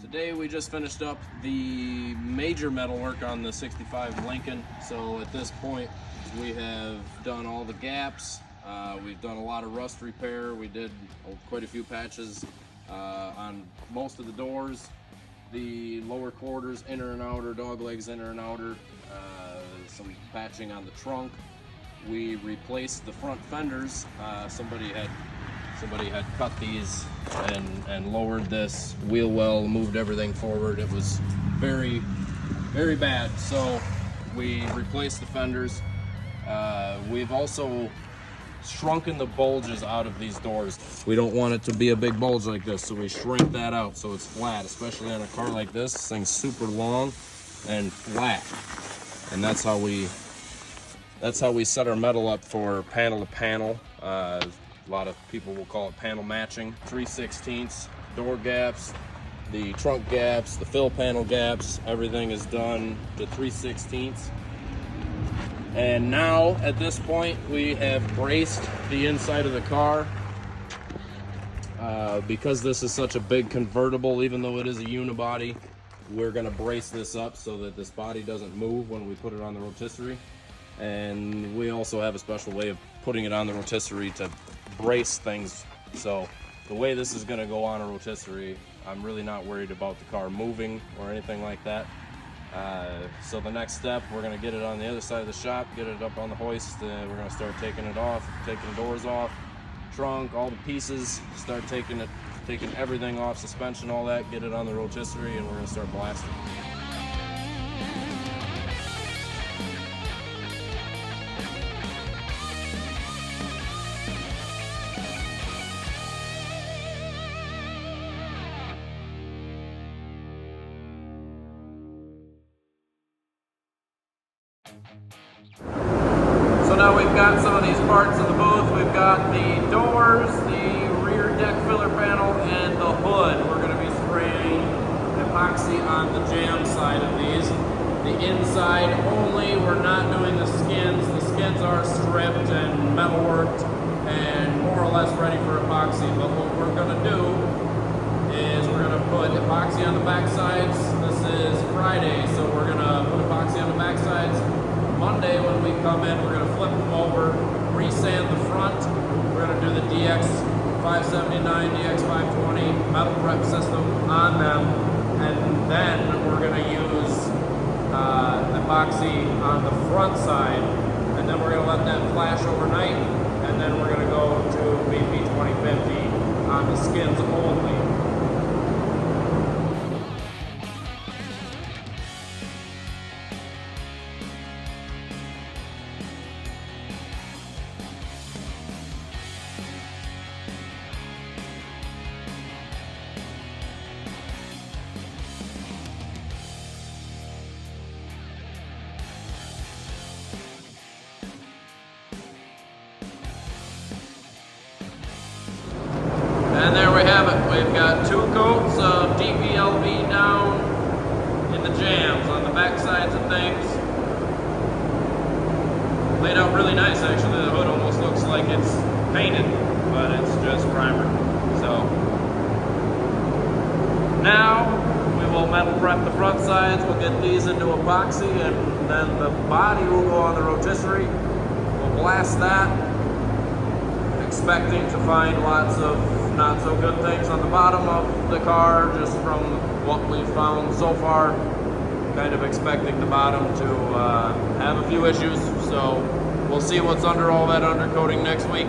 Today we just finished up the major metal work on the 65 Lincoln. So at this point we have done all the gaps. We've done a lot of rust repair. We did quite a few patches on most of the doors, the lower quarters, inner and outer, dog legs inner and outer, some patching on the trunk. We replaced the front fenders. Somebody had cut these and lowered this wheel well, moved everything forward. It was very, very bad. So we replaced the fenders. We've also shrunken the bulges out of these doors. We don't want it to be a big bulge like this, so we shrink that out so it's flat, especially on a car like this. This thing's super long and flat. And that's how we set our metal up for panel to panel. A lot of people will call it panel matching. 3/16 door gaps, the trunk gaps, the fill panel gaps, everything is done to 3/16. And now at this point we have braced the inside of the car. Because this is such a big convertible, even though it is a unibody, we're gonna brace this up so that this body doesn't move when we put it on the rotisserie. And we also have a special way of putting it on the rotisserie to brace things. So the way this is gonna go on a rotisserie, I'm really not worried about the car moving or anything like that. So the next step, we're gonna get it on the other side of the shop, get it up on the hoist, we're gonna start taking it off, taking doors off, trunk, all the pieces, start taking everything off, suspension, all that, get it on the rotisserie, and we're gonna start blasting. So now we've got some of these parts of the booth. We've got the doors, the rear deck filler panel, and the hood. We're going to be spraying epoxy on the jam side of these. The inside only, we're not doing the skins. The skins are stripped and metal worked and more or less ready for epoxy. But what we're going to do is we're going to put epoxy on the back sides. This is Friday, so we're going to put epoxy on the back sides. Monday when we come in, we're going to flip them over, resand the front. We're going to do the DX 579, DX 520 metal prep system on them, and then we're going to use epoxy on the front side, and then we're going to let that flash overnight, and then we're going to go to BP 2050 on the skins only. And there we have it. We've got 2 coats of DPLV down in the jams on the back sides of things. Laid out really nice actually. The hood almost looks like it's painted, but it's just primer. So now we will metal prep the front sides. We'll get these into epoxy, and then the body will go on the rotisserie. We'll blast that, expecting to find lots of not so good things on the bottom of the car, just from what we've found so far. Kind of expecting the bottom to have a few issues, so we'll see what's under all that undercoating next week.